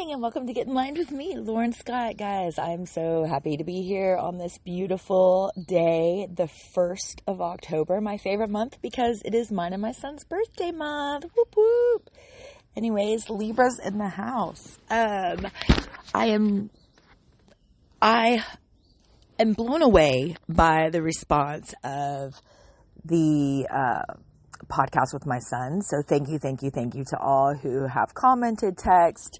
morning and welcome to Get Enlightened with me, Lauren Scott. Guys, I'm so happy to be here on this beautiful day, the 1st of October, my favorite month because it is mine and my son's birthday month. Whoop whoop. Anyways, Libra's in the house. I am blown away by the response of the podcast with my son. So thank you to all who have commented, text,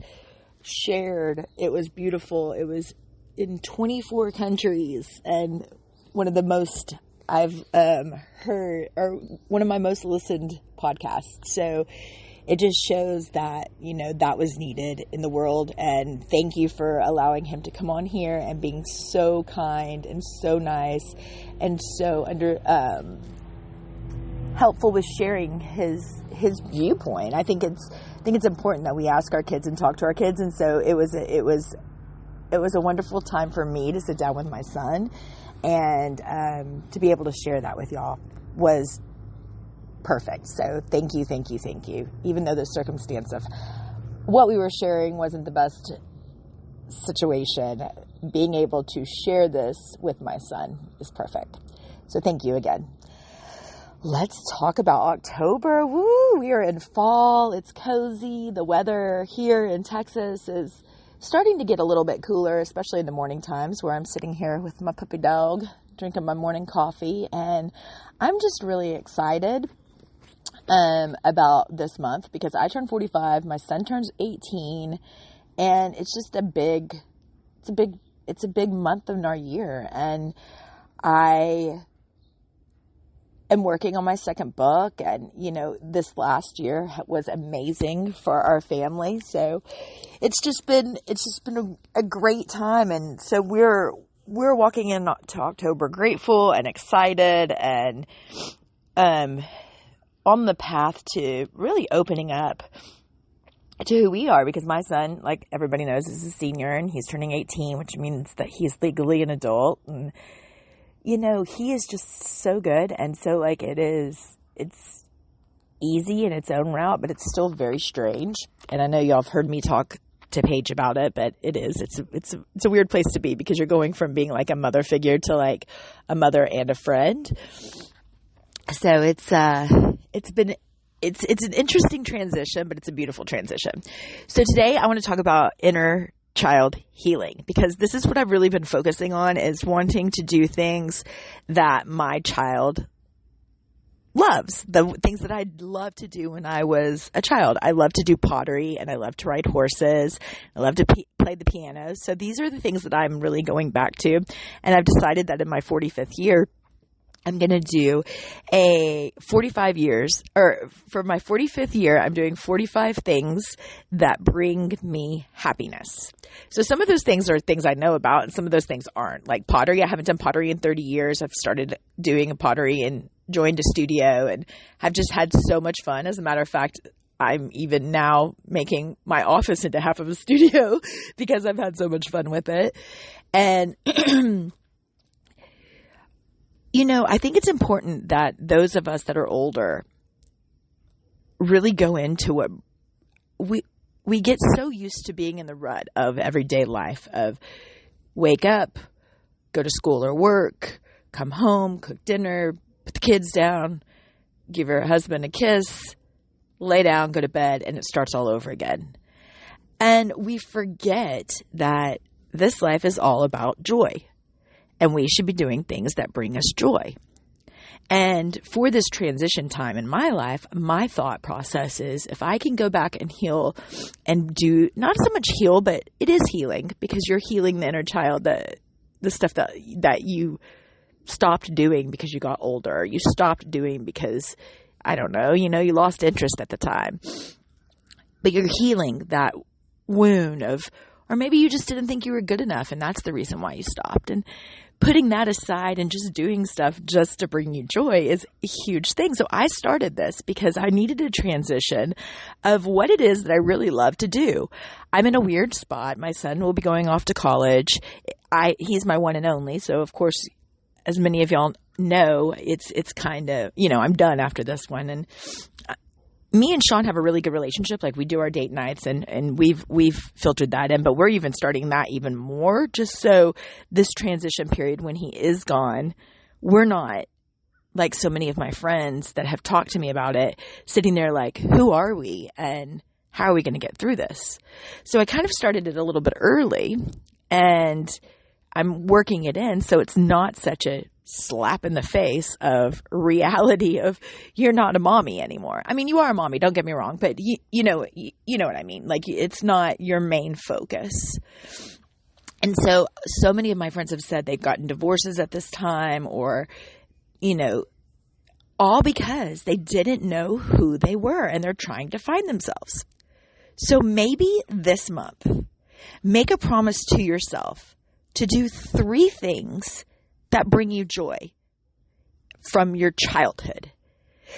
shared. It was beautiful. It was in 24 countries and one of the most I've heard, or one of my most listened podcasts. So it just shows that, that was needed in the world. And thank you for allowing him to come on here and being so kind and so nice and so helpful with sharing his viewpoint. I think it's important that we ask our kids and talk to our kids. And so it was a wonderful time for me to sit down with my son and to be able to share that with y'all was perfect. So thank you. Even though the circumstance of what we were sharing wasn't the best situation, being able to share this with my son is perfect. So thank you again. Let's talk about October. Woo! We are in fall. It's cozy. The weather here in Texas is starting to get a little bit cooler, especially in the morning times where I'm sitting here with my puppy dog, drinking my morning coffee. And I'm just really excited about this month because I turned 45. My son turns 18. And it's just a big month in our year. And I am working on my second book, and this last year was amazing for our family. So it's just been a great time, and so we're walking into October grateful and excited and on the path to really opening up to who we are, because my son, like everybody knows, is a senior and he's turning 18, which means that he's legally an adult. And he is just so good. And so it's easy in its own route, but it's still very strange. And I know y'all have heard me talk to Paige about it, but it's a weird place to be because you're going from being like a mother figure to like a mother and a friend. So it's an interesting transition, but it's a beautiful transition. So today I want to talk about inner child healing, because this is what I've really been focusing on, is wanting to do things that my child loves, the things that I loved to do when I was a child. I love to do pottery and I love to ride horses. I love to play the piano. So these are the things that I'm really going back to. And I've decided that in my 45th year, I'm going to do for my 45th year, I'm doing 45 things that bring me happiness. So some of those things are things I know about and some of those things aren't. Like pottery, I haven't done pottery in 30 years. I've started doing pottery and joined a studio and have just had so much fun. As a matter of fact, I'm even now making my office into half of a studio because I've had so much fun with it. And I think it's important that those of us that are older really go into what we get so used to being in the rut of everyday life of wake up, go to school or work, come home, cook dinner, put the kids down, give your husband a kiss, lay down, go to bed, and it starts all over again. And we forget that this life is all about joy. And we should be doing things that bring us joy. And for this transition time in my life, my thought process is if I can go back and heal and do not so much heal, but it is healing because you're healing the inner child, the stuff that you stopped doing because you got older. You stopped doing because, I don't know, you lost interest at the time. But you're healing that wound or maybe you just didn't think you were good enough and that's the reason why you stopped. And putting that aside and just doing stuff just to bring you joy is a huge thing. So I started this because I needed a transition of what it is that I really love to do. I'm in a weird spot. My son will be going off to college. He's my one and only. So of course, as many of y'all know, it's kind of, I'm done after this one. And me and Sean have a really good relationship. Like, we do our date nights, and we've filtered that in, but we're even starting that even more, just so this transition period when he is gone, we're not like so many of my friends that have talked to me about it, sitting there like, who are we and how are we going to get through this? So I kind of started it a little bit early, and I'm working it in so it's not such a slap in the face of reality of you're not a mommy anymore. I mean, you are a mommy, don't get me wrong, but you know what I mean? Like, it's not your main focus. And so many of my friends have said they've gotten divorces at this time, or, all because they didn't know who they were and they're trying to find themselves. So maybe this month, make a promise to yourself to do 3 things that bring you joy from your childhood.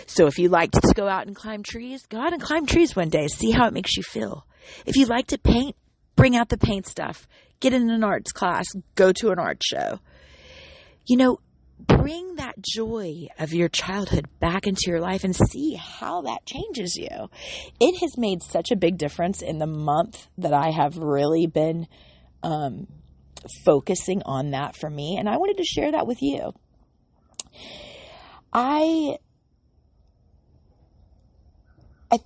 So if you like to go out and climb trees, go out and climb trees one day. See how it makes you feel. If you like to paint, bring out the paint stuff. Get in an arts class. Go to an art show. Bring that joy of your childhood back into your life and see how that changes you. It has made such a big difference in the month that I have really been focusing on that for me. And I wanted to share that with you. I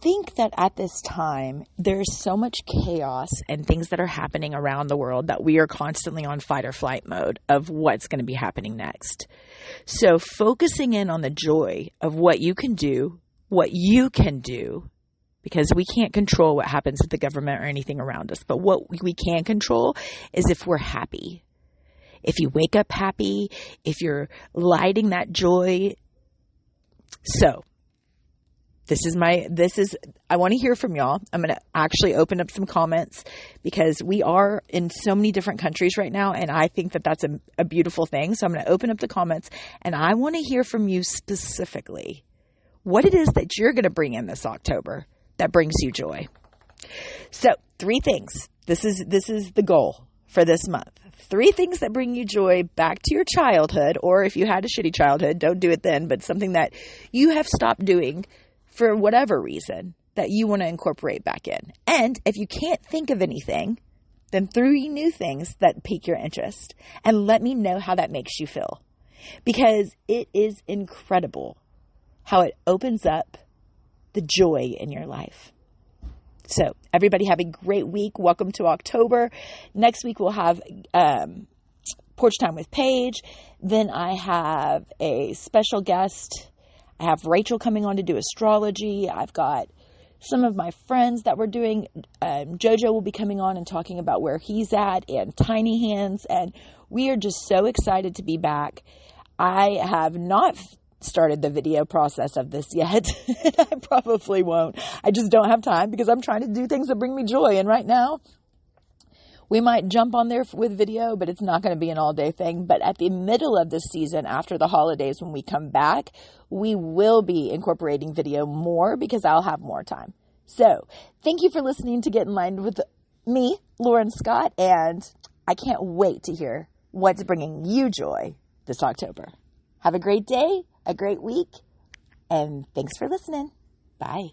think that at this time, there's so much chaos and things that are happening around the world that we are constantly on fight or flight mode of what's going to be happening next. So focusing in on the joy of what you can do, because we can't control what happens with the government or anything around us. But what we can control is if we're happy. If you wake up happy, if you're lighting that joy. So I want to hear from y'all. I'm going to actually open up some comments because we are in so many different countries right now. And I think that that's a beautiful thing. So I'm going to open up the comments and I want to hear from you specifically what it is that you're going to bring in this October that brings you joy. So 3 things. This is the goal for this month. 3 things that bring you joy back to your childhood, or if you had a shitty childhood, don't do it then, but something that you have stopped doing for whatever reason that you want to incorporate back in. And if you can't think of anything, then 3 new things that pique your interest and let me know how that makes you feel, because it is incredible how it opens up the joy in your life. So everybody have a great week. Welcome to October. Next week we'll have Porch Time with Paige. Then I have a special guest. I have Rachel coming on to do astrology. I've got some of my friends that we're doing. Jojo will be coming on and talking about where he's at, and Tiny Hands. And we are just so excited to be back. I have not started the video process of this yet. I probably won't. I just don't have time because I'm trying to do things that bring me joy. And right now, we might jump on there with video, but it's not going to be an all-day thing. But at the middle of this season, after the holidays, when we come back, we will be incorporating video more because I'll have more time. So thank you for listening to Get Enlightened with me, Lauren Scott, and I can't wait to hear what's bringing you joy this October. Have a great day, a great week, and thanks for listening. Bye.